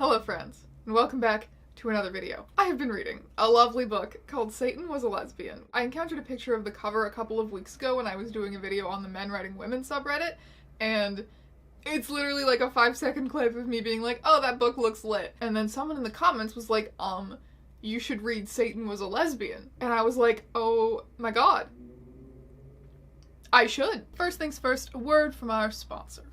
Hello friends, and welcome back to another video. I have been reading a lovely book called Satan Was a Lesbian. I encountered a picture of the cover a couple of weeks ago when I was doing a video on the Men Writing Women subreddit, and it's literally like a 5-second clip of me being like, oh, that book looks lit. And then someone in the comments was like, you should read Satan Was a Lesbian. And I was like, oh my god, I should. First things first, a word from our sponsor.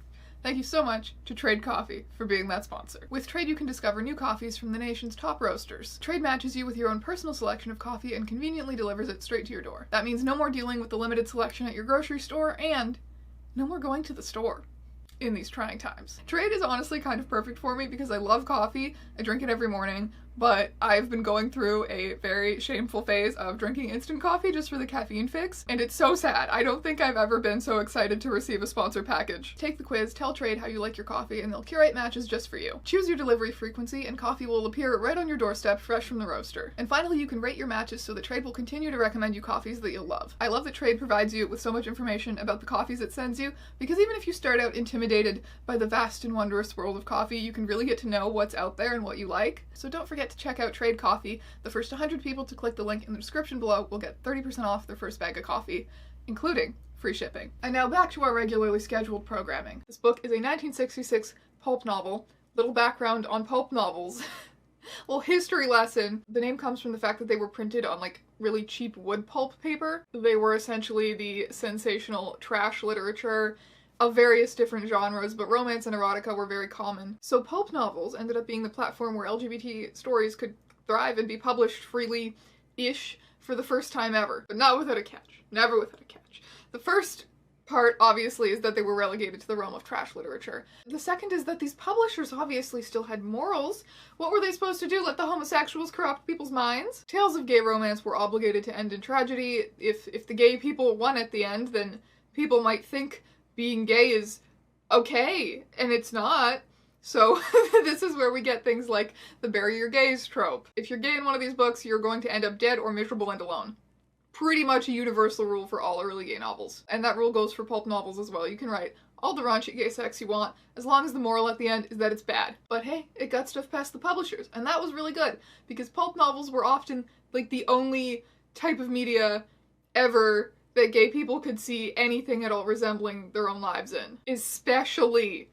Thank you so much to Trade Coffee for being that sponsor. With Trade, you can discover new coffees from the nation's top roasters. Trade matches you with your own personal selection of coffee and conveniently delivers it straight to your door. That means no more dealing with the limited selection at your grocery store and no more going to the store in these trying times. Trade is honestly kind of perfect for me because I love coffee, I drink it every morning, but I've been going through a very shameful phase of drinking instant coffee just for the caffeine fix, and it's so sad. I don't think I've ever been so excited to receive a sponsor package. Take the quiz, tell Trade how you like your coffee, and they'll curate matches just for you. Choose your delivery frequency, and coffee will appear right on your doorstep fresh from the roaster. And finally, you can rate your matches so that Trade will continue to recommend you coffees that you'll love. I love that Trade provides you with so much information about the coffees it sends you, because even if you start out intimidated by the vast and wondrous world of coffee, you can really get to know what's out there and what you like. So don't forget to check out Trade Coffee. The first 100 people to click the link in the description below will get 30% off their first bag of coffee, including free shipping. And now back to our regularly scheduled programming. This book is a 1966 pulp novel. Little background on pulp novels. Little history lesson. The name comes from the fact that they were printed on like really cheap wood pulp paper. They were essentially the sensational trash literature of various different genres, but romance and erotica were very common. So pulp novels ended up being the platform where LGBT stories could thrive and be published freely-ish for the first time ever. But not without a catch. Never without a catch. The first part, obviously, is that they were relegated to the realm of trash literature. The second is that these publishers obviously still had morals. What were they supposed to do? Let the homosexuals corrupt people's minds? Tales of gay romance were obligated to end in tragedy. If the gay people won at the end, then people might think being gay is okay, and it's not. So this is where we get things like the bury your gays trope. If you're gay in one of these books, you're going to end up dead or miserable and alone. Pretty much a universal rule for all early gay novels. And that rule goes for pulp novels as well. You can write all the raunchy gay sex you want, as long as the moral at the end is that it's bad. But hey, it got stuff past the publishers, and that was really good, because pulp novels were often like the only type of media ever that gay people could see anything at all resembling their own lives in. Especially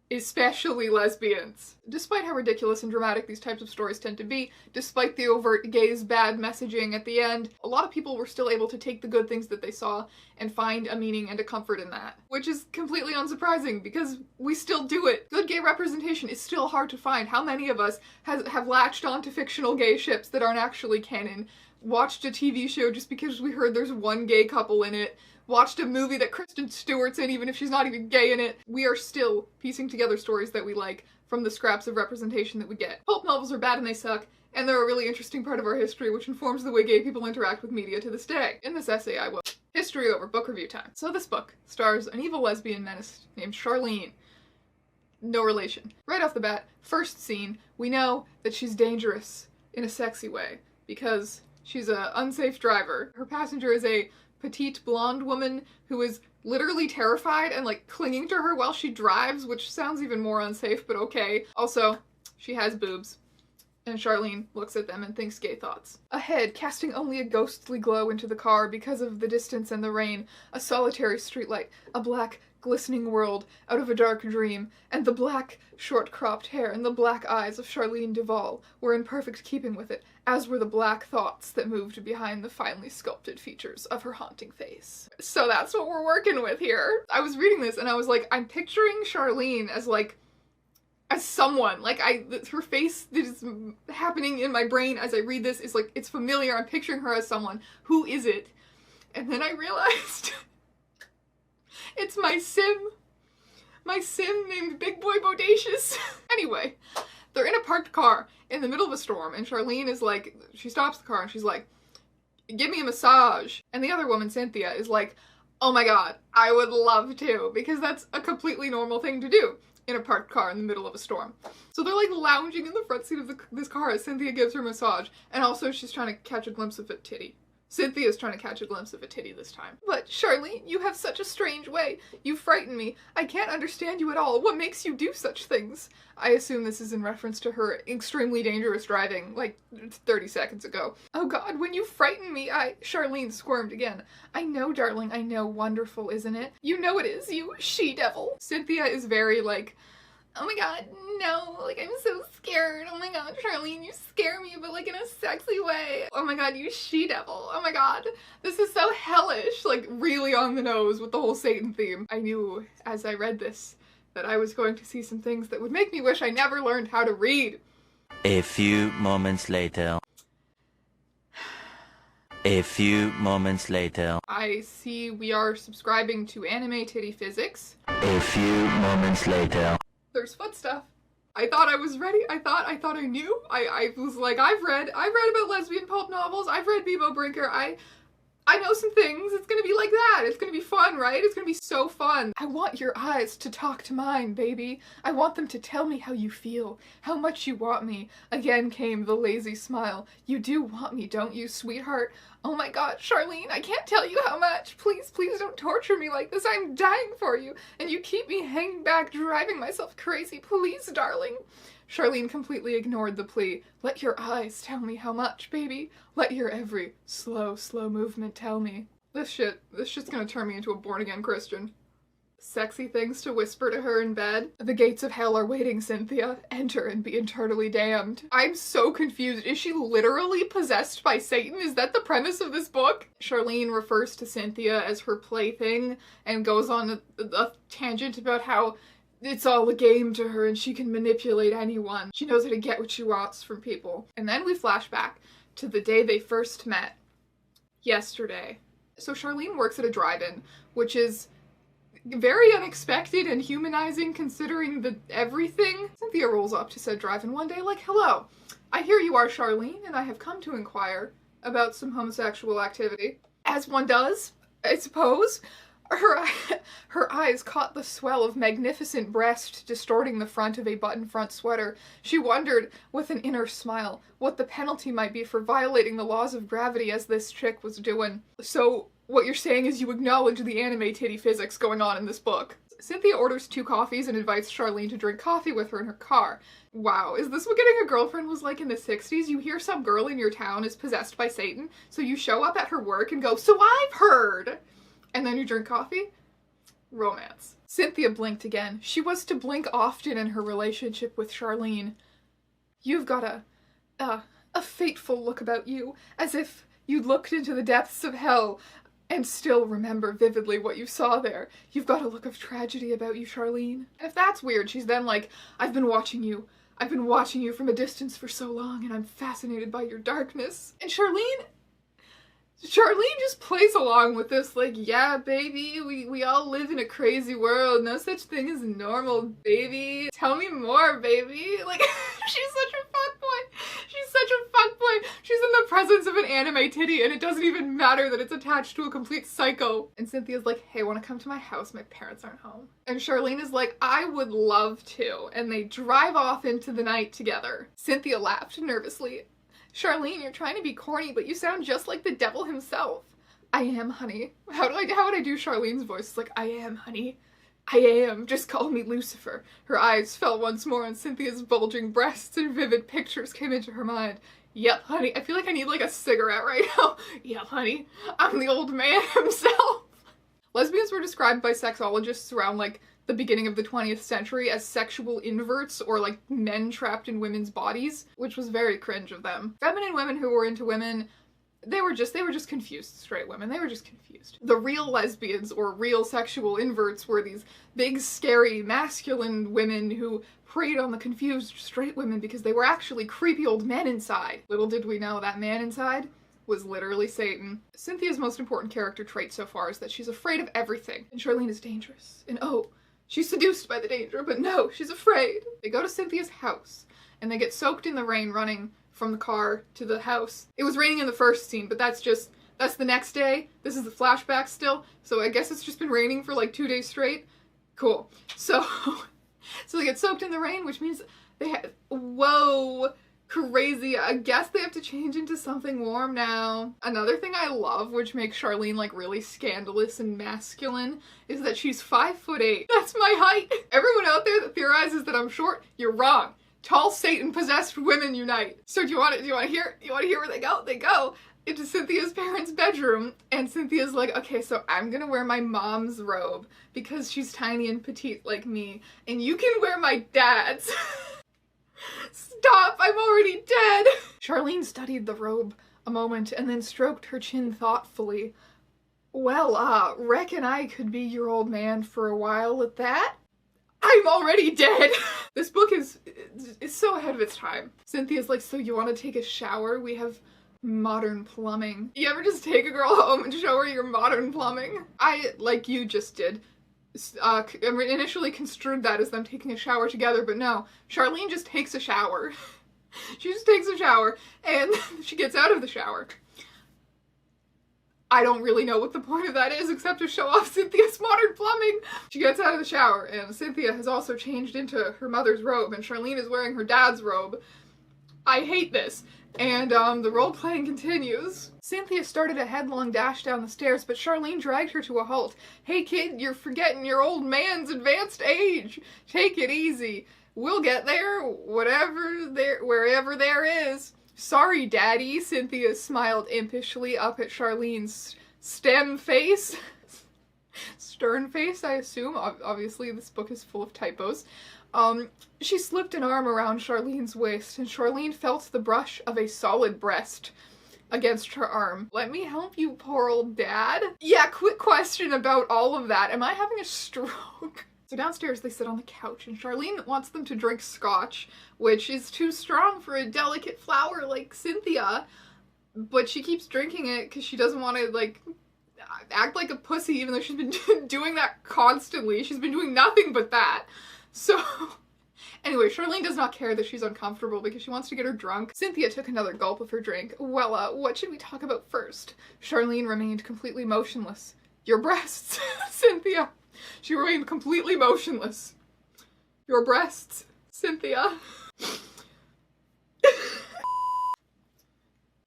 lesbians. Despite how ridiculous and dramatic these types of stories tend to be, despite the overt gays bad messaging at the end, a lot of people were still able to take the good things that they saw and find a meaning and a comfort in that. Which is completely unsurprising, because we still do it. Good gay representation is still hard to find. How many of us have latched onto fictional gay ships that aren't actually canon? Watched a TV show just because we heard there's one gay couple in it, watched a movie that Kristen Stewart's in even if she's not even gay in it. We are still piecing together stories that we like from the scraps of representation that we get. Pulp novels are bad and they suck, and they're a really interesting part of our history which informs the way gay people interact with media to this day. In this essay I will. History over, book review time. So this book stars an evil lesbian menace named Charlene. No relation. Right off the bat, first scene, we know that she's dangerous in a sexy way, because she's an unsafe driver. Her passenger is a petite blonde woman who is literally terrified and like clinging to her while she drives, which sounds even more unsafe, but okay. Also, she has boobs, and Charlene looks at them and thinks gay thoughts. Ahead, casting only a ghostly glow into the car because of the distance and the rain, a solitary streetlight, a black glistening world out of a dark dream, and the black, short-cropped hair and the black eyes of Charlene Duvall were in perfect keeping with it, as were the black thoughts that moved behind the finely sculpted features of her haunting face. So that's what we're working with here. I was reading this and I was like, I'm picturing Charlene as someone. Like, her face that is happening in my brain as I read this is like, it's familiar. I'm picturing her as someone. Who is it? And then I realized it's my sim. My sim named Big Boy Bodacious. Anyway, they're in a parked car in the middle of a storm, and Charlene is like, she stops the car and she's like, give me a massage. And the other woman, Cynthia, is like, oh my god, I would love to, because that's a completely normal thing to do in a parked car in the middle of a storm. So they're like lounging in the front seat of this car as Cynthia gives her a massage, and also she's trying to catch a glimpse of a titty. Cynthia's trying to catch a glimpse of a titty this time. But Charlene, you have such a strange way. You frighten me. I can't understand you at all. What makes you do such things? I assume this is in reference to her extremely dangerous driving, like 30 seconds ago. Oh God, when you frighten me, Charlene squirmed again. I know, darling, I know. Wonderful, isn't it? You know it is, you she-devil. Cynthia is very like, oh my God, no, like I'm so scared. Oh my God, Charlene, you scare me, but like in a sexy way. Oh my God, you she-devil. Oh my God, this is so hellish, like really on the nose with the whole Satan theme. I knew as I read this that I was going to see some things that would make me wish I never learned how to read. A few moments later. A few moments later. I see we are subscribing to Anime Titty Physics. A few moments later. There's foot stuff. I thought I was ready. I thought I knew. I was like, I've read about lesbian pulp novels. I've read Bebo Brinker. I know some things. It's gonna be like that. It's gonna be fun, right? It's gonna be so fun. I want your eyes to talk to mine, baby. I want them to tell me how you feel, how much you want me. Again came the lazy smile. You do want me, don't you, sweetheart? Oh my God, Charlene, I can't tell you how much. Please, please don't torture me like this. I'm dying for you. And you keep me hanging back, driving myself crazy. Please, darling. Charlene completely ignored the plea. Let your eyes tell me how much, baby. Let your every slow movement tell me. This shit's gonna turn me into a born-again Christian. Sexy things to whisper to her in bed. The gates of hell are waiting, Cynthia. Enter and be eternally damned. I'm so confused. Is she literally possessed by Satan? Is that the premise of this book? Charlene refers to Cynthia as her plaything and goes on a tangent about how it's all a game to her and she can manipulate anyone. She knows how to get what she wants from people. And then we flash back to the day they first met. Yesterday. So Charlene works at a drive-in, which is very unexpected and humanizing considering everything. Cynthia rolls up to said drive-in one day like, hello, I hear you are Charlene and I have come to inquire about some homosexual activity. As one does, I suppose. Her eyes caught the swell of magnificent breast distorting the front of a button-front sweater. She wondered, with an inner smile, what the penalty might be for violating the laws of gravity as this chick was doing. So, what you're saying is you acknowledge the anime titty physics going on in this book. Cynthia orders 2 coffees and invites Charlene to drink coffee with her in her car. Wow, is this what getting a girlfriend was like in the 60s? You hear some girl in your town is possessed by Satan, so you show up at her work and go, so I've heard! And then you drink coffee? Romance. Cynthia blinked again. She was to blink often in her relationship with Charlene. You've got a fateful look about you, as if you'd looked into the depths of hell and still remember vividly what you saw there. You've got a look of tragedy about you, Charlene. And if that's weird, she's then like, I've been watching you from a distance for so long and I'm fascinated by your darkness. And Charlene just plays along with this like, yeah, baby, we all live in a crazy world. No such thing as normal, baby. Tell me more, baby. Like, she's such a fuckboy. She's such a fuckboy. She's in the presence of an anime titty and it doesn't even matter that it's attached to a complete psycho. And Cynthia's like, hey, wanna come to my house? My parents aren't home. And Charlene is like, I would love to. And they drive off into the night together. Cynthia laughed nervously. Charlene, you're trying to be corny, but you sound just like the devil himself. I am, honey. How would I do Charlene's voice? It's like, I am, honey. I am. Just call me Lucifer. Her eyes fell once more on Cynthia's bulging breasts and vivid pictures came into her mind. Yep, honey. I feel like I need like a cigarette right now. Yep, honey. I'm the old man himself. Lesbians were described by sexologists around like the beginning of the 20th century as sexual inverts or like men trapped in women's bodies, which was very cringe of them. Feminine women who were into women, they were just confused straight women. They were just confused. The real lesbians or real sexual inverts were these big, scary, masculine women who preyed on the confused straight women because they were actually creepy old men inside. Little did we know that man inside was literally Satan. Cynthia's most important character trait so far is that she's afraid of everything. And Charlene is dangerous. And oh, she's seduced by the danger, but no, she's afraid. They go to Cynthia's house, and they get soaked in the rain running from the car to the house. It was raining in the first scene, but that's the next day. This is the flashback still, so I guess it's just been raining for like 2 days straight. Cool. So they get soaked in the rain, which means they have, whoa, crazy. I guess they have to change into something warm now. Another thing I love, which makes Charlene like really scandalous and masculine, is that she's 5'8". That's my height. Everyone out there that theorizes that I'm short, you're wrong. Tall Satan-possessed women unite. So do you want to hear where they go? They go into Cynthia's parents' bedroom, and Cynthia's like, okay, so I'm gonna wear my mom's robe because she's tiny and petite like me, and you can wear my dad's. Stop, I'm already dead. Charlene studied the robe a moment and then stroked her chin thoughtfully. Well, reckon I could be your old man for a while at that. I'm already dead. This book is so ahead of its time. Cynthia's like, so you want to take a shower? We have modern plumbing. You ever just take a girl home and show her your modern plumbing? I, like you just did, initially construed that as them taking a shower together, but no. Charlene just takes a shower. She just takes a shower, and she gets out of the shower. I don't really know what the point of that is, except to show off Cynthia's modern plumbing. She gets out of the shower, and Cynthia has also changed into her mother's robe, and Charlene is wearing her dad's robe. I hate this. And, the role-playing continues. Cynthia started a headlong dash down the stairs, but Charlene dragged her to a halt. Hey kid, you're forgetting your old man's advanced age. Take it easy. We'll get there, wherever there is. Sorry, Daddy, Cynthia smiled impishly up at Charlene's stern face, I assume. Obviously, this book is full of typos. She slipped an arm around Charlene's waist, and Charlene felt the brush of a solid breast against her arm. Let me help you, poor old dad. Yeah, quick question about all of that. Am I having a stroke? So downstairs they sit on the couch, and Charlene wants them to drink scotch, which is too strong for a delicate flower like Cynthia, but she keeps drinking it because she doesn't want to, like, act like a pussy, even though she's been doing that constantly. She's been doing nothing but that. So, anyway, Charlene does not care that she's uncomfortable because she wants to get her drunk. Cynthia took another gulp of her drink. Well, what should we talk about first? Charlene remained completely motionless. Your breasts, Cynthia. She remained completely motionless. Your breasts, Cynthia.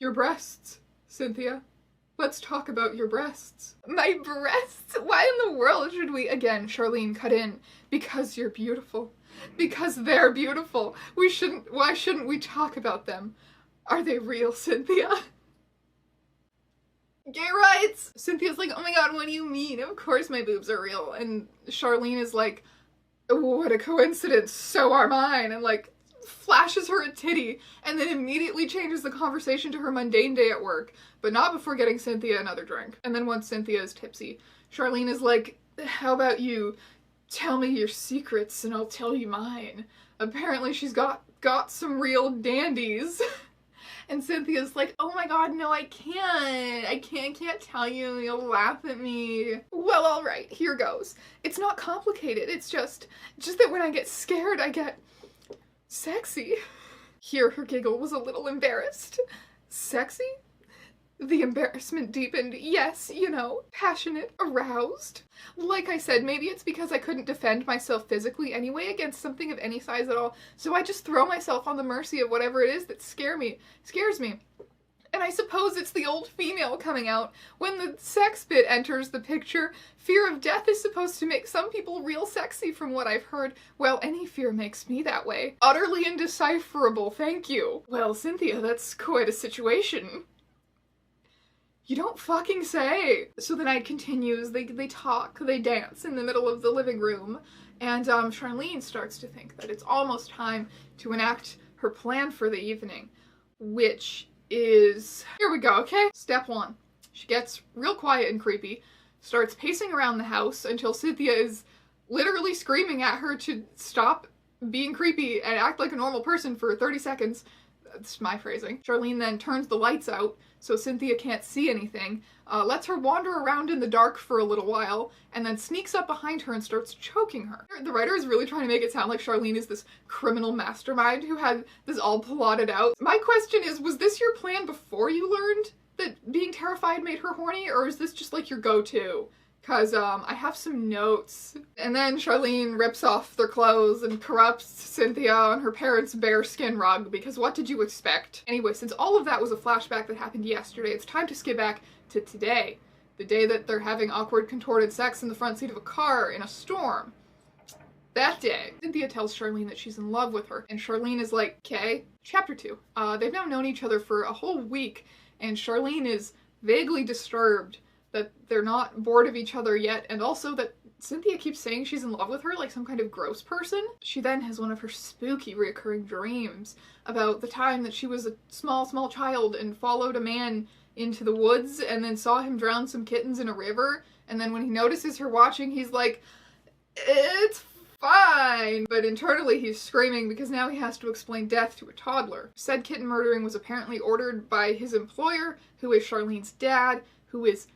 Your breasts, Cynthia. Let's talk about your breasts. My breasts? Why in the world should we? Again, Charlene cut in. Because you're beautiful. Because they're beautiful. Why shouldn't we talk about them? Are they real, Cynthia? Gay rights! Cynthia's like, oh my god, what do you mean? Of course my boobs are real. And Charlene is like, oh, what a coincidence, so are mine. And like, flashes her a titty, and then immediately changes the conversation to her mundane day at work, but not before getting Cynthia another drink. And then once Cynthia is tipsy, Charlene is like, how about you tell me your secrets and I'll tell you mine. Apparently she's got some real dandies. And Cynthia's like, oh my god, no, I can't tell you, you'll laugh at me. Well, alright, here goes. It's not complicated, it's just that when I get scared, I get sexy. Here her giggle was a little embarrassed. Sexy? The embarrassment deepened. Yes, you know, passionate, aroused. Like I said, maybe it's because I couldn't defend myself physically anyway against something of any size at all, so I just throw myself on the mercy of whatever it is that scares me. And I suppose it's the old female coming out. When the sex bit enters the picture, fear of death is supposed to make some people real sexy from what I've heard. Well, any fear makes me that way. Utterly indecipherable, thank you. Well, Cynthia, that's quite a situation. You don't fucking say! So the night continues, they talk, they dance in the middle of the living room, and Charlene starts to think that it's almost time to enact her plan for the evening, which is... Here we go, okay? Step one. She gets real quiet and creepy, starts pacing around the house until Cynthia is literally screaming at her to stop being creepy and act like a normal person for 30 seconds. That's my phrasing. Charlene then turns the lights out so Cynthia can't see anything, lets her wander around in the dark for a little while, and then sneaks up behind her and starts choking her. The writer is really trying to make it sound like Charlene is this criminal mastermind who had this all plotted out. My question is, was this your plan before you learned that being terrified made her horny, or is this just like your go-to? because I have some notes. And then Charlene rips off their clothes and corrupts Cynthia on her parents' bearskin rug, because what did you expect? Anyway, since all of that was a flashback that happened yesterday, it's time to skip back to today. The day that they're having awkward, contorted sex in the front seat of a car in a storm. That day, Cynthia tells Charlene that she's in love with her, and Charlene is like, okay. Chapter 2. They've now known each other for a whole week, and Charlene is vaguely disturbed that they're not bored of each other yet, and also that Cynthia keeps saying she's in love with her like some kind of gross person. She then has one of her spooky reoccurring dreams about the time that she was a small child and followed a man into the woods and then saw him drown some kittens in a river, and then when he notices her watching, he's like, it's fine! But internally he's screaming because now he has to explain death to a toddler. Said kitten murdering was apparently ordered by his employer, who is Charlene's dad, who is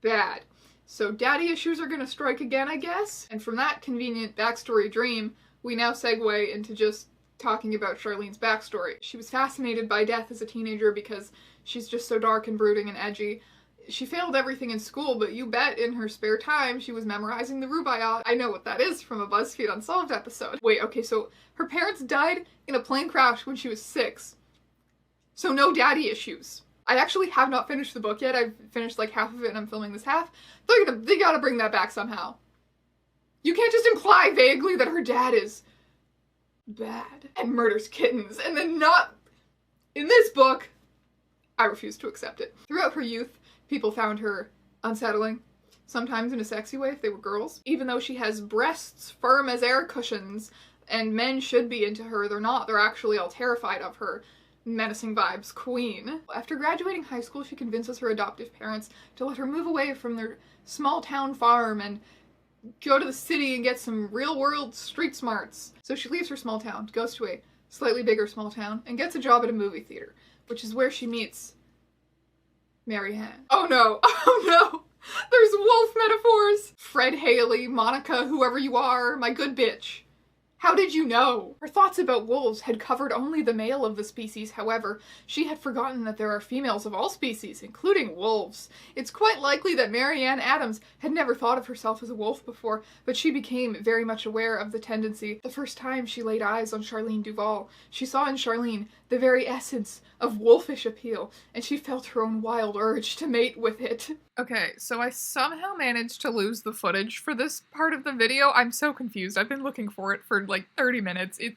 bad. So daddy issues are gonna strike again, I guess? And from that convenient backstory dream, we now segue into just talking about Charlene's backstory. She was fascinated by death as a teenager because she's just so dark and brooding and edgy. She failed everything in school, but you bet in her spare time she was memorizing the Rubaiyat. I know what that is from a BuzzFeed Unsolved episode. Wait, okay, so her parents died in a plane crash when she was 6. So no daddy issues. I actually have not finished the book yet. I've finished like half of it and I'm filming this half. They gotta bring that back somehow. You can't just imply vaguely that her dad is bad and murders kittens and then not in this book. I refuse to accept it. Throughout her youth, people found her unsettling, sometimes in a sexy way if they were girls. Even though she has breasts firm as air cushions and men should be into her, they're not. They're actually all terrified of her menacing vibes queen. After graduating high school, she convinces her adoptive parents to let her move away from their small town farm and go to the city and get some real world street smarts. So she leaves her small town, goes to a slightly bigger small town, and gets a job at a movie theater, which is where she meets Mary Ann. Oh no, oh no! There's wolf metaphors! Fred Haley, Monica, whoever you are, my good bitch. How did you know? Her thoughts about wolves had covered only the male of the species, however, she had forgotten that there are females of all species, including wolves. It's quite likely that Mary Ann Adams had never thought of herself as a wolf before, but she became very much aware of the tendency the first time she laid eyes on Charlene Duvall. She saw in Charlene the very essence of wolfish appeal, and she felt her own wild urge to mate with it. Okay, so I somehow managed to lose the footage for this part of the video. I'm so confused. I've been looking for it for like 30 minutes. It's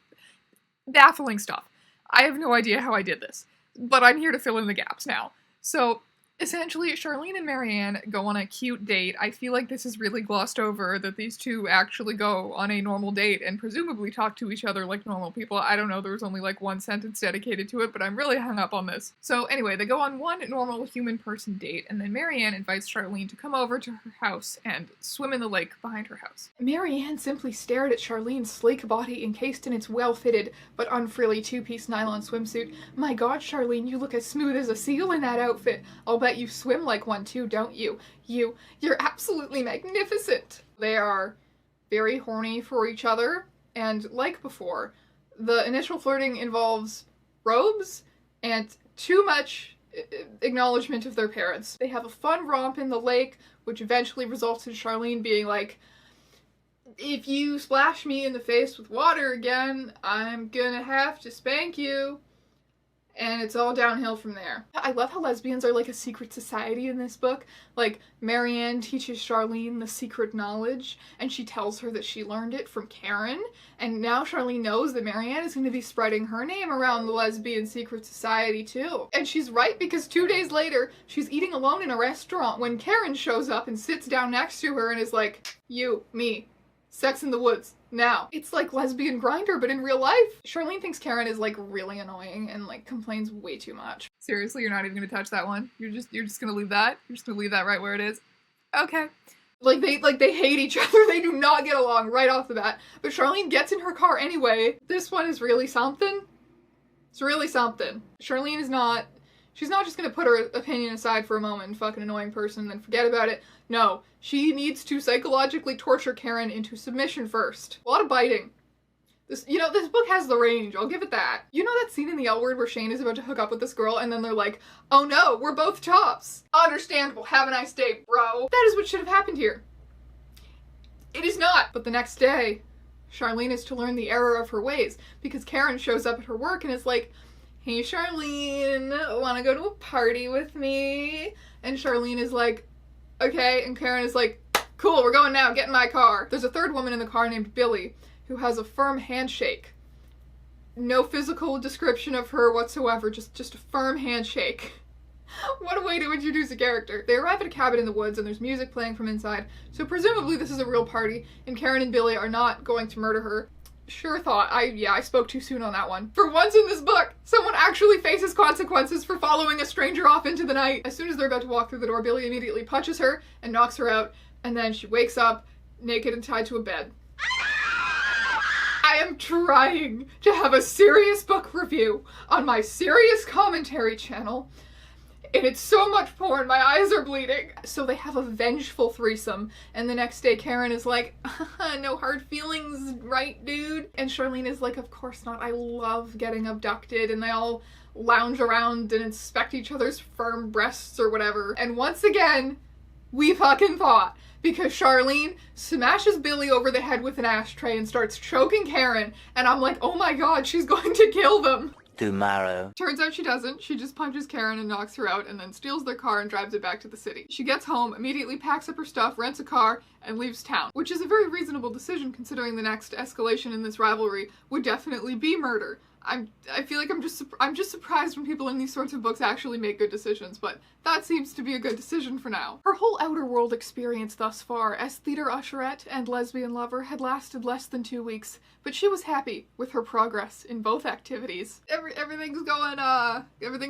baffling stuff. I have no idea how I did this, but I'm here to fill in the gaps now. So essentially, Charlene and Mary Ann go on a cute date. I feel like this is really glossed over, that these two actually go on a normal date and presumably talk to each other like normal people. I don't know, there was only like one sentence dedicated to it, but I'm really hung up on this. So anyway, they go on one normal human person date, and then Mary Ann invites Charlene to come over to her house and swim in the lake behind her house. Mary Ann simply stared at Charlene's sleek body encased in its well-fitted but unfrilly two-piece nylon swimsuit. My god, Charlene, you look as smooth as a seal in that outfit. I'll bet you swim like one too, don't you? You're absolutely magnificent! They are very horny for each other, and like before, the initial flirting involves robes and too much acknowledgement of their parents. They have a fun romp in the lake, which eventually results in Charlene being like, if you splash me in the face with water again, I'm gonna have to spank you. And it's all downhill from there. I love how lesbians are like a secret society in this book. Like, Mary Ann teaches Charlene the secret knowledge, and she tells her that she learned it from Karen, and now Charlene knows that Mary Ann is going to be spreading her name around the lesbian secret society too. And she's right, because 2 days later, she's eating alone in a restaurant when Karen shows up and sits down next to her and is like, you, me, sex in the woods. Now. It's like Lesbian Grindr, but in real life. Charlene thinks Karen is like really annoying and like complains way too much. Seriously, you're not even gonna touch that one? You're just gonna leave that? You're just gonna leave that right where it is? Okay. Like they hate each other. They do not get along right off the bat. But Charlene gets in her car anyway. This one is really something. It's really something. Charlene is not, she's not just gonna put her opinion aside for a moment and fuck an annoying person and then forget about it. No, she needs to psychologically torture Karen into submission first. A lot of biting. This book has the range, I'll give it that. You know that scene in The L Word where Shane is about to hook up with this girl and then they're like, oh no, we're both tops. Understandable, have a nice day, bro. That is what should have happened here. It is not. But the next day, Charlene is to learn the error of her ways because Karen shows up at her work and is like, hey Charlene, wanna go to a party with me? And Charlene is like, okay, and Karen is like, cool, we're going now, get in my car. There's a third woman in the car named Billy, who has a firm handshake. No physical description of her whatsoever, just a firm handshake. What a way to introduce a character. They arrive at a cabin in the woods and there's music playing from inside, so presumably this is a real party, and Karen and Billy are not going to murder her. Sure thought. I spoke too soon on that one. For once in this book, someone actually faces consequences for following a stranger off into the night. As soon as they're about to walk through the door, Billy immediately punches her and knocks her out, and then she wakes up naked and tied to a bed. I am trying to have a serious book review on my serious commentary channel, and it's so much porn, my eyes are bleeding. So they have a vengeful threesome, and the next day Karen is like, no hard feelings, right, dude? And Charlene is like, of course not, I love getting abducted, and they all lounge around and inspect each other's firm breasts or whatever. And once again, we fucking fought, because Charlene smashes Billy over the head with an ashtray and starts choking Karen, and I'm like, oh my god, she's going to kill them. Tomorrow. Turns out she doesn't. She just punches Karen and knocks her out and then steals their car and drives it back to the city. She gets home, immediately packs up her stuff, rents a car, and leaves town, which is a very reasonable decision considering the next escalation in this rivalry would definitely be murder. I feel like I'm just surprised when people in these sorts of books actually make good decisions, but that seems to be a good decision for now. Her whole outer world experience thus far as theater usherette and lesbian lover had lasted less than 2 weeks, but she was happy with her progress in both activities. Everything's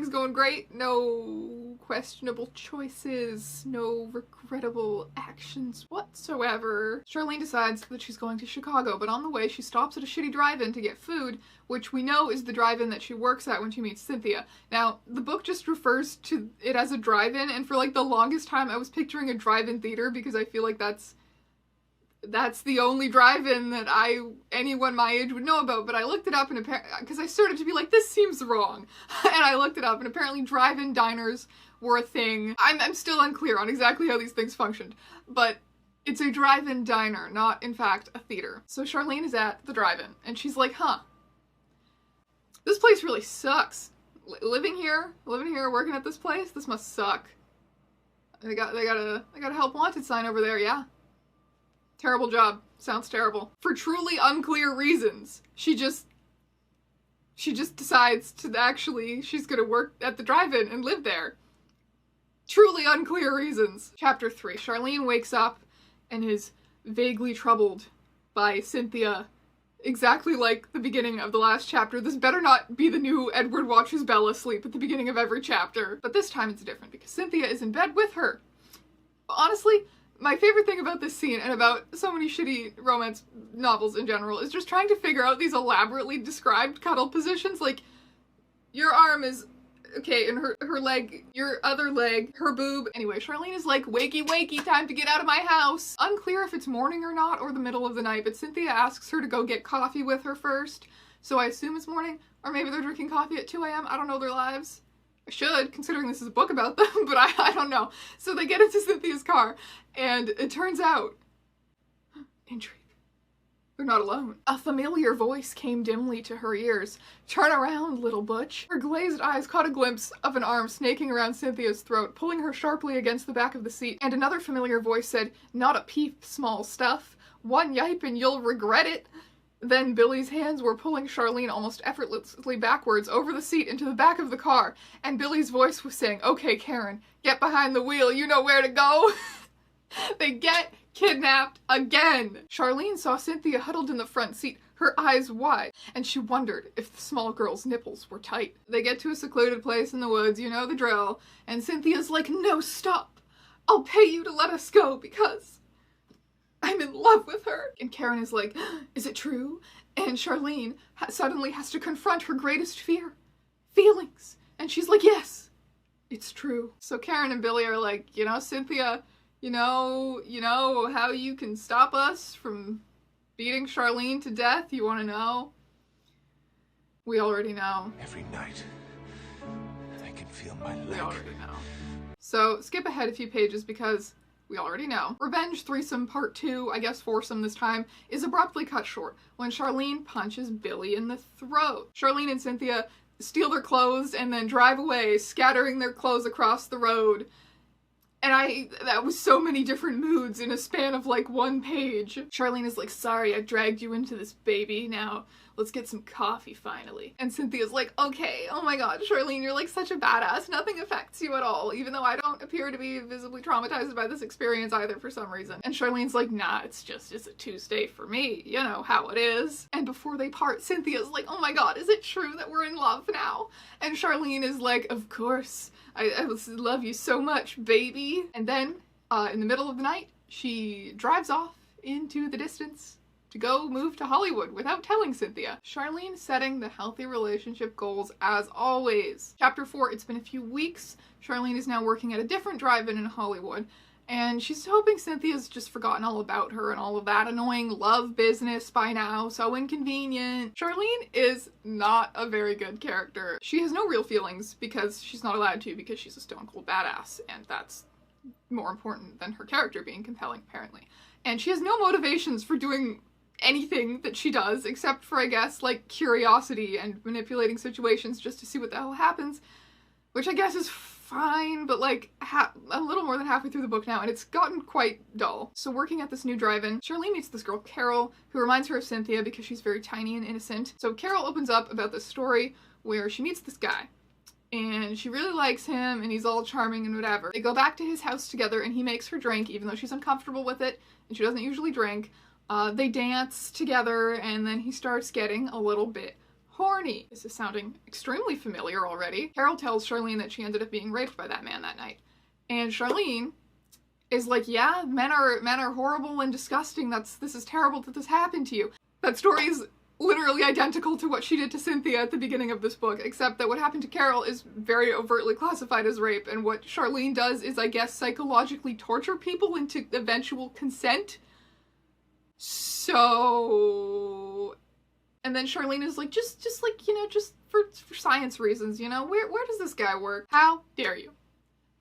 going great. No questionable choices, no regrettable actions whatsoever. Charlene decides that she's going to Chicago, but on the way she stops at a shitty drive-in to get food, which we know is the drive-in that she works at when she meets Cynthia. Now, the book just refers to it as a drive-in, and for like the longest time I was picturing a drive-in theater because I feel like that's the only drive-in that anyone my age would know about, but I looked it up and because I started to be like, this seems wrong, and I looked it up and apparently drive-in diners were a thing. I'm still unclear on exactly how these things functioned, but it's a drive-in diner, not in fact a theater. So Charlene is at the drive-in and she's like, huh, this place really sucks. Living here, working at this place, this must suck. They got a help wanted sign over there, yeah. Terrible job. Sounds terrible. For truly unclear reasons. She just decides to actually, she's gonna work at the drive-in and live there. Truly unclear reasons. Chapter 3. Charlene wakes up and is vaguely troubled by Cynthia, exactly like the beginning of the last chapter. This better not be the new Edward watches Bella sleep at the beginning of every chapter. But this time it's different because Cynthia is in bed with her. Honestly, my favorite thing about this scene, and about so many shitty romance novels in general, is just trying to figure out these elaborately described cuddle positions. Like, your arm is, okay, and her leg, your other leg, her boob. Anyway, Charlene is like, wakey wakey, time to get out of my house. Unclear if it's morning or not, or the middle of the night, but Cynthia asks her to go get coffee with her first. So I assume it's morning, or maybe they're drinking coffee at 2 a.m. I don't know their lives. I should, considering this is a book about them, but I don't know. So they get into Cynthia's car, and it turns out, intrigue, they're not alone. A familiar voice came dimly to her ears. Turn around, little butch. Her glazed eyes caught a glimpse of an arm snaking around Cynthia's throat, pulling her sharply against the back of the seat, and another familiar voice said, not a peep, small stuff. One yipe and you'll regret it. Then Billy's hands were pulling Charlene almost effortlessly backwards over the seat into the back of the car, and Billy's voice was saying, okay, Karen, get behind the wheel, you know where to go. They get kidnapped again. Charlene saw Cynthia huddled in the front seat, her eyes wide, and she wondered if the small girl's nipples were tight. They get to a secluded place in the woods, you know the drill, and Cynthia's like, no, stop. I'll pay you to let us go because I'm in love with her. And Karen is like, is it true? And Charlene suddenly has to confront her greatest fear, feelings. And she's like, yes, it's true. So Karen and Billy are like, you know, Cynthia, you know how you can stop us from beating Charlene to death? You want to know? We already know. Every night, I can feel my leg. We already know. So skip ahead a few pages because we already know. Revenge Threesome Part 2, I guess foursome this time, is abruptly cut short when Charlene punches Billy in the throat. Charlene and Cynthia steal their clothes and then drive away, scattering their clothes across the road. And that was so many different moods in a span of like one page. Charlene is like, sorry, I dragged you into this, baby. Now let's get some coffee finally. And Cynthia's like, okay, oh my god, Charlene, you're like such a badass. Nothing affects you at all, even though I don't appear to be visibly traumatized by this experience either for some reason. And Charlene's like, nah, it's a Tuesday for me. You know how it is. And before they part, Cynthia's like, oh my god, is it true that we're in love now? And Charlene is like, of course. I love you so much, baby. And then, in the middle of the night, she drives off into the distance to go move to Hollywood without telling Cynthia. Charlene setting the healthy relationship goals as always. Chapter 4, it's been a few weeks. Charlene is now working at a different drive-in in Hollywood, and she's hoping Cynthia's just forgotten all about her and all of that annoying love business by now. So inconvenient. Charlene is not a very good character. She has no real feelings because she's not allowed to, because she's a stone cold badass, and that's more important than her character being compelling, apparently. And she has no motivations for doing anything that she does, except for, I guess, like, curiosity and manipulating situations just to see what the hell happens, which I guess is fine, but like a little more than halfway through the book now, and it's gotten quite dull. So working at this new drive-in, Charlene meets this girl, Carol, who reminds her of Cynthia because she's very tiny and innocent. So Carol opens up about this story where she meets this guy, and she really likes him, and he's all charming and whatever. They go back to his house together, and he makes her drink, even though she's uncomfortable with it, and she doesn't usually drink. They dance together, and then he starts getting a little bit horny. This is sounding extremely familiar already. Carol tells Charlene that she ended up being raped by that man that night. And Charlene is like, yeah, men are horrible and disgusting. This is terrible that this happened to you. That story is literally identical to what she did to Cynthia at the beginning of this book, except that what happened to Carol is very overtly classified as rape, and what Charlene does is, I guess, psychologically torture people into eventual consent. So... And then Charlene is like, just like, you know, just for science reasons, you know, where does this guy work? How dare you?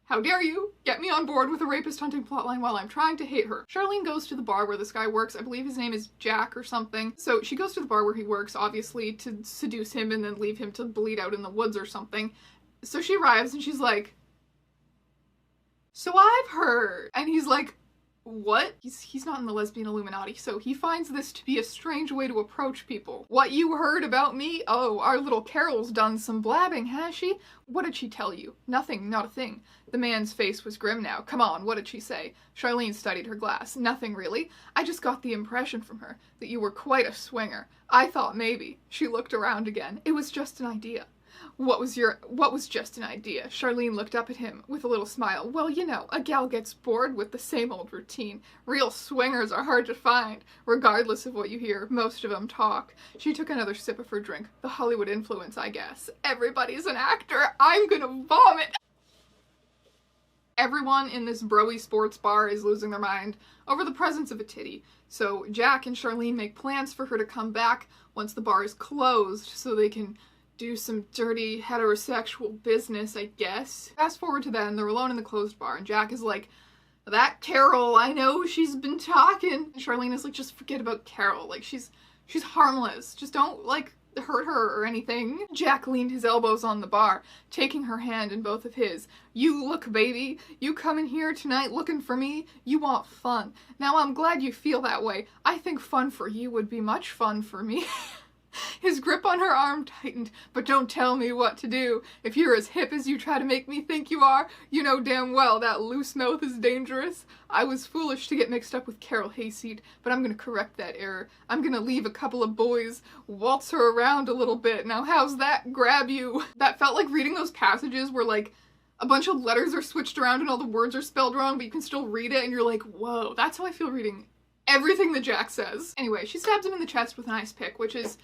How dare you get me on board with a rapist hunting plotline while I'm trying to hate her? Charlene goes to the bar where this guy works. I believe his name is Jack or something. So she goes to the bar where he works, obviously, to seduce him and then leave him to bleed out in the woods or something. So she arrives and she's like, so I've heard. And he's like, what? He's not in the lesbian Illuminati, so he finds this to be a strange way to approach people. What you heard about me? Oh, our little Carol's done some blabbing, has she? What did she tell you? Nothing, not a thing. The man's face was grim now. Come on, what did she say? Charlene studied her glass. Nothing really. I just got the impression from her that you were quite a swinger. I thought maybe. She looked around again. It was just an idea. What was just an idea? Charlene looked up at him with a little smile. Well, you know, a gal gets bored with the same old routine. Real swingers are hard to find. Regardless of what you hear, most of them talk. She took another sip of her drink. The Hollywood influence, I guess. Everybody's an actor. I'm gonna vomit. Everyone in this broy sports bar is losing their mind over the presence of a titty. So Jack and Charlene make plans for her to come back once the bar is closed so they can do some dirty heterosexual business, I guess. Fast forward to then, they're alone in the closed bar, and Jack is like, that Carol, I know she's been talking. And Charlene is like, just forget about Carol. Like, she's harmless. Just don't, like, hurt her or anything. Jack leaned his elbows on the bar, taking her hand in both of his. You look, baby. You come in here tonight looking for me. You want fun. Now, I'm glad you feel that way. I think fun for you would be much fun for me. His grip on her arm tightened. But don't tell me what to do. If you're as hip as you try to make me think you are, you know damn well that loose mouth is dangerous. I was foolish to get mixed up with Carol Hayseed, but I'm gonna correct that error. I'm gonna leave a couple of boys, waltz her around a little bit. Now how's that grab you? That felt like reading those passages where, like, a bunch of letters are switched around and all the words are spelled wrong, but you can still read it, and you're like, whoa, that's how I feel reading everything that Jack says. Anyway, she stabs him in the chest with an ice pick, which is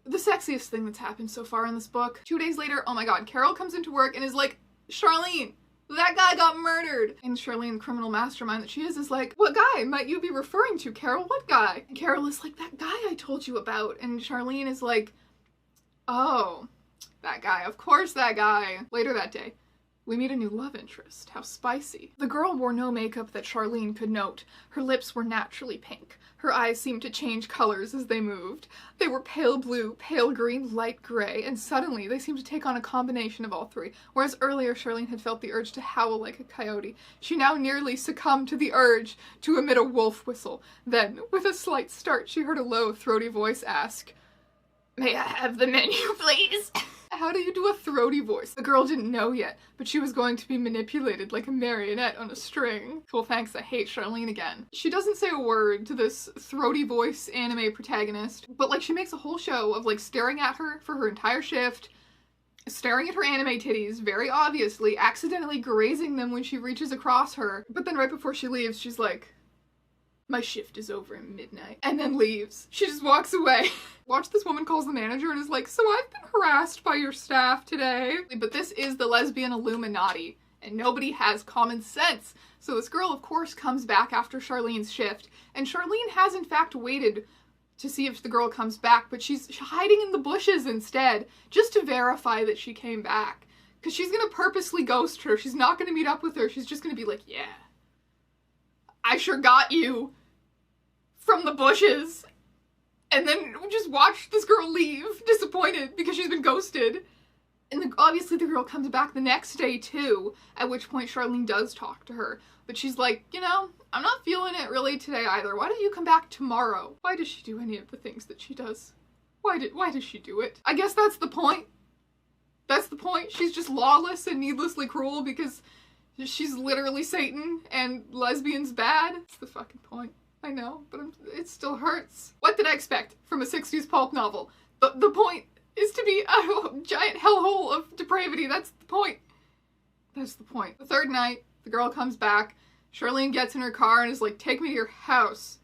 the sexiest thing that's happened so far in this book. 2 days later, oh my god, Carol comes into work and is like, Charlene, That guy got murdered! And Charlene, the criminal mastermind that she is like, what guy might you be referring to, Carol? What guy? And Carol is like, that guy I told you about. And Charlene is like, oh, that guy. Of course that guy. Later that day, we meet a new love interest. How spicy. The girl wore no makeup that Charlene could note. Her lips were naturally pink. Her eyes seemed to change colors as they moved. They were pale blue, pale green, light gray, and suddenly they seemed to take on a combination of all three. Whereas earlier Charlene had felt the urge to howl like a coyote, she now nearly succumbed to the urge to emit a wolf whistle. Then, with a slight start, she heard a low, throaty voice ask, "May I have the menu, please?" How do you do a throaty voice? The girl didn't know yet, but she was going to be manipulated like a marionette on a string. Cool, thanks, I hate Charlene again. She doesn't say a word to this throaty voice anime protagonist, but like she makes a whole show of like staring at her for her entire shift, staring at her anime titties, very obviously, accidentally grazing them when she reaches across her, but then right before she leaves, she's like, "My shift is over at midnight," and then leaves. She just walks away. Watch, this woman calls the manager and is like, "So I've been harassed by your staff today." But this is the lesbian Illuminati, and nobody has common sense. So this girl, of course, comes back after Charlene's shift, and Charlene has in fact waited to see if the girl comes back, but she's hiding in the bushes instead, just to verify that she came back. Because she's gonna purposely ghost her. She's not gonna meet up with her. She's just gonna be like, "Yeah, I sure got you from the bushes," and then just watch this girl leave, disappointed because she's been ghosted. And then obviously the girl comes back the next day too, at which point Charlene does talk to her. But she's like, you know, I'm not feeling it really today either. Why don't you come back tomorrow? Why does she do any of the things that she does? Why does she do it? I guess that's the point. That's the point. She's just lawless and needlessly cruel because she's literally Satan and lesbians bad. It's the fucking point. I know, but it still hurts. What did I expect from a 60s pulp novel? The point is to be a giant hellhole of depravity. That's the point. That's the point. The third night, the girl comes back. Charlene gets in her car and is like, "Take me to your house."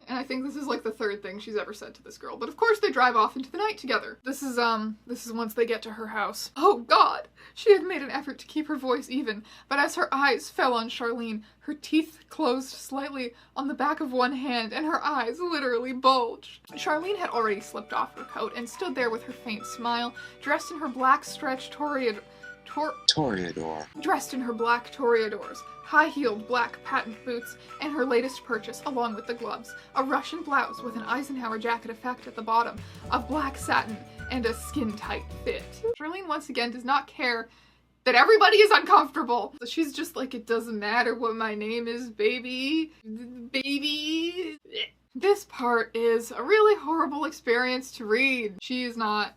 And I think this is like the third thing she's ever said to this girl. But of course they drive off into the night together. This is once they get to her house. Oh God! She had made an effort to keep her voice even, but as her eyes fell on Charlene, her teeth closed slightly on the back of one hand and her eyes literally bulged. Charlene had already slipped off her coat and stood there with her faint smile, dressed in her black stretch toreador. Dressed in her black toreadors, high-heeled black patent boots, and her latest purchase, along with the gloves, a Russian blouse with an Eisenhower jacket effect at the bottom, of black satin, and a skin-tight fit. Charlene once again does not care that everybody is uncomfortable. So she's just like, "It doesn't matter what my name is, baby. Baby." This part is a really horrible experience to read. She is not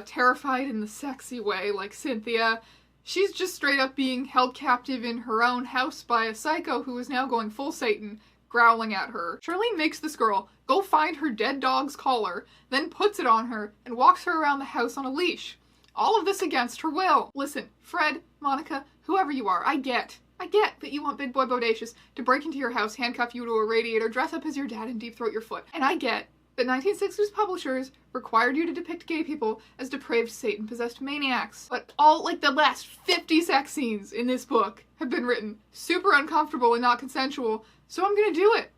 terrified in the sexy way like Cynthia. She's just straight up being held captive in her own house by a psycho who is now going full Satan, growling at her. Charlene makes this girl go find her dead dog's collar, then puts it on her and walks her around the house on a leash. All of this against her will. Listen, Fred, Monica, whoever you are, I get that you want Big Boy Bodacious to break into your house, handcuff you to a radiator, dress up as your dad, and deep throat your foot. And I get that 1960s publishers required you to depict gay people as depraved Satan-possessed maniacs. But all, like, the last 50 sex scenes in this book have been written super uncomfortable and not consensual, so I'm gonna do it.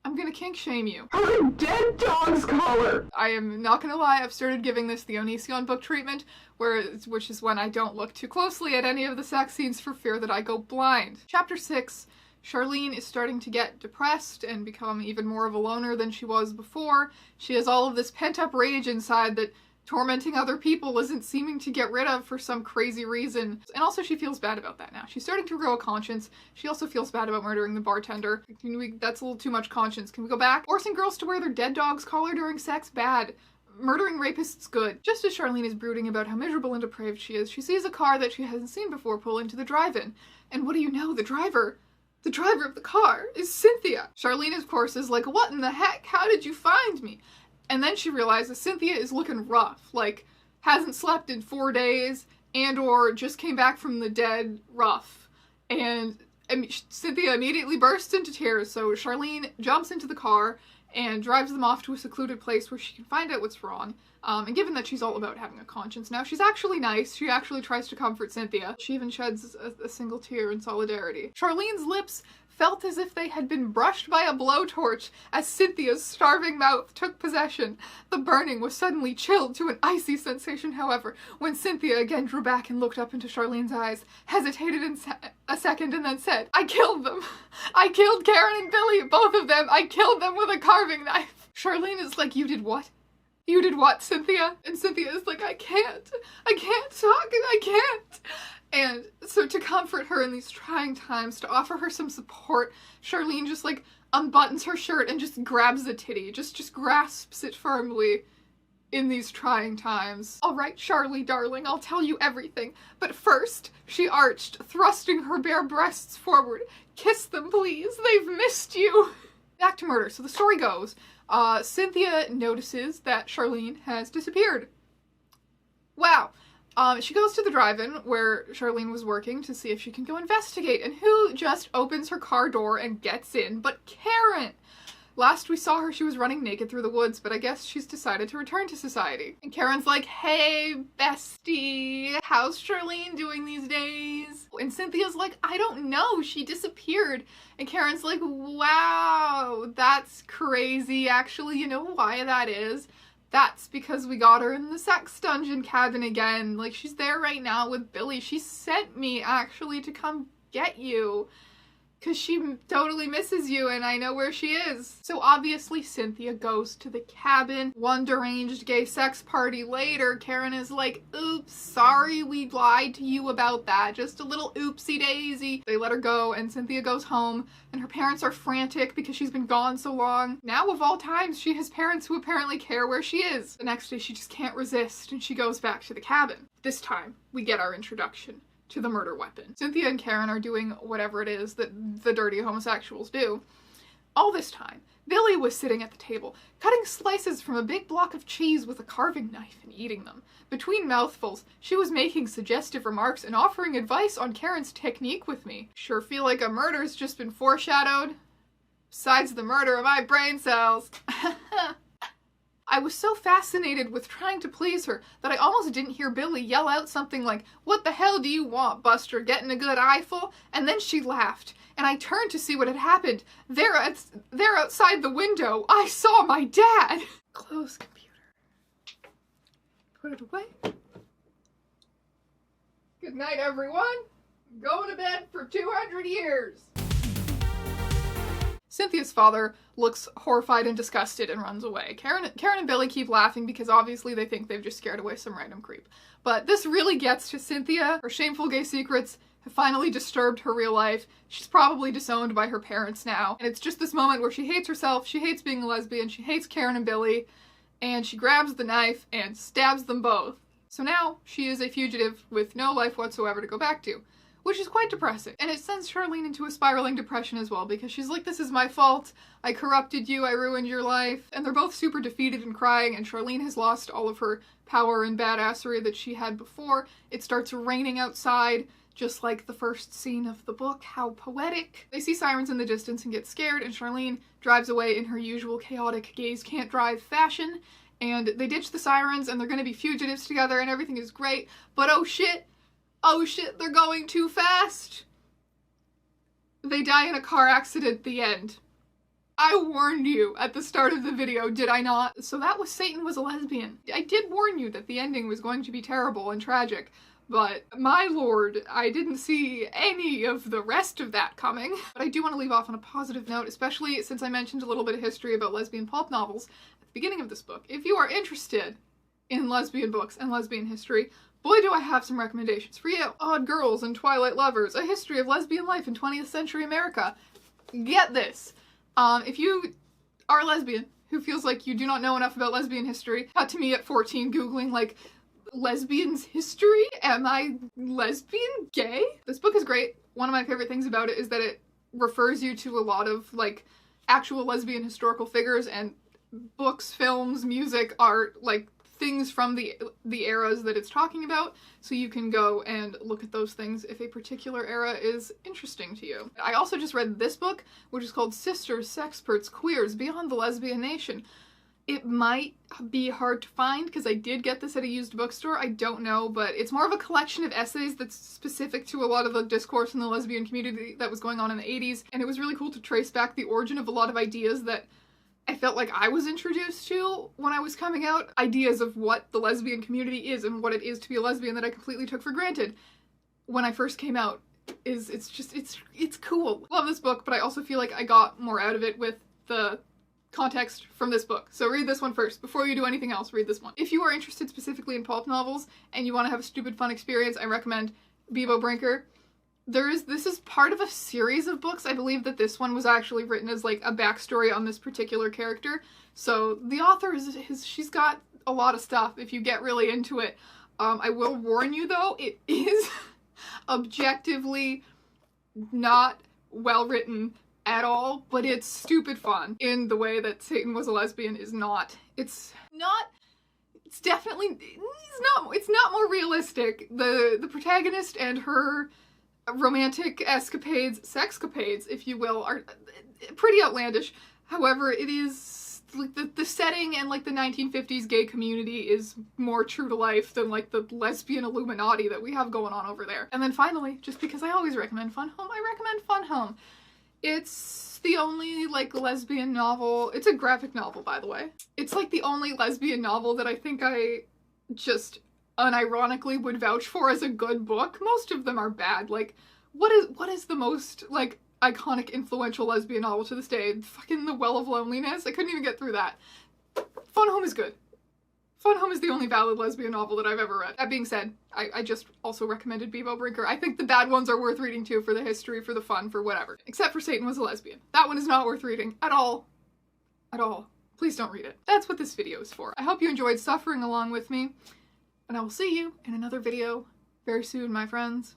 I'm gonna kink shame you. Her dead dog's collar! I am not gonna lie, I've started giving this the Onision book treatment, which is when I don't look too closely at any of the sex scenes for fear that I go blind. Chapter 6. Charlene is starting to get depressed and become even more of a loner than she was before. She has all of this pent-up rage inside that tormenting other people isn't seeming to get rid of for some crazy reason. And also she feels bad about that now. She's starting to grow a conscience. She also feels bad about murdering the bartender. That's a little too much conscience. Can we go back? Forcing girls to wear their dead dog's collar during sex? Bad. Murdering rapists? Good. Just as Charlene is brooding about how miserable and depraved she is, she sees a car that she hasn't seen before pull into the drive-in. And what do you know? The driver of the car is Cynthia. Charlene, of course, is like, "What in the heck? How did you find me?" And then she realizes Cynthia is looking rough, like, hasn't slept in 4 days, and or just came back from the dead rough. And Cynthia immediately bursts into tears, so Charlene jumps into the car and drives them off to a secluded place where she can find out what's wrong. And given that she's all about having a conscience now, she's actually nice. She actually tries to comfort Cynthia. She even sheds a single tear in solidarity. Charlene's lips felt as if they had been brushed by a blowtorch as Cynthia's starving mouth took possession. The burning was suddenly chilled to an icy sensation, however, when Cynthia again drew back and looked up into Charlene's eyes, hesitated a second, and then said, "I killed them. I killed Karen and Billy, both of them. I killed them with a carving knife." Charlene is like, "You did what? You did what, Cynthia?" And Cynthia is like, I can't talk, and I can't. And so to comfort her in these trying times, to offer her some support, Charlene just like unbuttons her shirt and just grabs the titty, just grasps it firmly in these trying times. "All right, Charlie, darling, I'll tell you everything. But first," she arched, thrusting her bare breasts forward, "kiss them, please. They've missed you." Back to murder. So the story goes, Cynthia notices that Charlene has disappeared. Wow. She goes to the drive-in where Charlene was working to see if she can go investigate, and who just opens her car door and gets in but Karen? Last we saw her, she was running naked through the woods, but I guess she's decided to return to society. And Karen's like, "Hey, bestie, how's Charlene doing these days?" And Cynthia's like, "I don't know, she disappeared." And Karen's like, "Wow, that's crazy. Actually, you know why that is? That's because we got her in the sex dungeon cabin again. Like, she's there right now with Billy. She sent me, actually, to come get you. Because she totally misses you, and I know where she is." So obviously Cynthia goes to the cabin. One deranged gay sex party later, Karen is like, "Oops, sorry we lied to you about that. Just a little oopsie daisy." They let her go, and Cynthia goes home, and her parents are frantic because she's been gone so long. Now, of all times, she has parents who apparently care where she is. The next day, she just can't resist, and she goes back to the cabin. This time, we get our introduction to the murder weapon. Cynthia and Karen are doing whatever it is that the dirty homosexuals do. All this time, Billy was sitting at the table, cutting slices from a big block of cheese with a carving knife and eating them. Between mouthfuls, she was making suggestive remarks and offering advice on Karen's technique with me. "Sure feel like a murder's just been foreshadowed. Besides the murder of my brain cells." I was so fascinated with trying to please her that I almost didn't hear Billy yell out something like, "What the hell do you want, Buster? Getting a good eyeful?" And then she laughed, and I turned to see what had happened. There outside the window, I saw my dad. Close computer. Put it away. Good night, everyone. I'm going to bed for 200 years. Cynthia's father looks horrified and disgusted and runs away. Karen and Billy keep laughing because obviously they think they've just scared away some random creep. But this really gets to Cynthia. Her shameful gay secrets have finally disturbed her real life. She's probably disowned by her parents now. And it's just this moment where she hates herself, she hates being a lesbian, she hates Karen and Billy, and she grabs the knife and stabs them both. So now she is a fugitive with no life whatsoever to go back to, which is quite depressing. And it sends Charlene into a spiraling depression as well, because she's like, "This is my fault. I corrupted you. I ruined your life." And they're both super defeated and crying, and Charlene has lost all of her power and badassery that she had before. It starts raining outside, just like the first scene of the book. How poetic. They see sirens in the distance and get scared, and Charlene drives away in her usual chaotic gays can't drive fashion. And they ditch the sirens, and they're gonna be fugitives together, and everything is great. But oh shit, they're going too fast. They die in a car accident at the end. I warned you at the start of the video, did I not? So that was Satan Was a Lesbian. I did warn you that the ending was going to be terrible and tragic, but my lord, I didn't see any of the rest of that coming. But I do want to leave off on a positive note, especially since I mentioned a little bit of history about lesbian pulp novels at the beginning of this book. If you are interested in lesbian books and lesbian history, boy do I have some recommendations for you. Odd Girls and Twilight Lovers, A History of Lesbian Life in 20th Century America. Get this. If you are a lesbian who feels like you do not know enough about lesbian history, cut to me at 14 googling like, lesbians history? Am I lesbian? Gay? This book is great. One of my favorite things about it is that it refers you to a lot of like actual lesbian historical figures, and books, films, music, art, like things from the eras that it's talking about, so you can go and look at those things if a particular era is interesting to you. I also just read this book, which is called Sisters, Sexperts, Queers, Beyond the Lesbian Nation. It might be hard to find because I did get this at a used bookstore, I don't know, but it's more of a collection of essays that's specific to a lot of the discourse in the lesbian community that was going on in the 80s, and it was really cool to trace back the origin of a lot of ideas that I felt like I was introduced to when I was coming out. Ideas of what the lesbian community is and what it is to be a lesbian that I completely took for granted when I first came out. It's cool. Love this book, but I also feel like I got more out of it with the context from this book. So read this one first. Before you do anything else, read this one. If you are interested specifically in pulp novels and you want to have a stupid fun experience, I recommend Bebo Brinker. This is part of a series of books. I believe that this one was actually written as like a backstory on this particular character. So the author she's got a lot of stuff if you get really into it. I will warn you though, it is objectively not well written at all, but it's stupid fun in the way that Satan Was a Lesbian is not. It's not more realistic. The protagonist and her romantic escapades, sexcapades, if you will, are pretty outlandish. However, it is like the setting and like the 1950s gay community is more true to life than like the lesbian Illuminati that we have going on over there. And then finally, just because I always recommend Fun Home, I recommend Fun Home. It's the only like lesbian novel. It's a graphic novel, by the way. It's like the only lesbian novel that I think I just unironically would vouch for as a good book. Most of them are bad. Like, what is the most like iconic, influential lesbian novel to this day? Fucking The Well of Loneliness? I couldn't even get through that. Fun Home is good. Fun Home is the only valid lesbian novel that I've ever read. That being said, I just also recommended Bebo Brinker. I think the bad ones are worth reading too, for the history, for the fun, for whatever. Except for Satan Was a Lesbian. That one is not worth reading at all. At all. Please don't read it. That's what this video is for. I hope you enjoyed suffering along with me, and I will see you in another video very soon, my friends.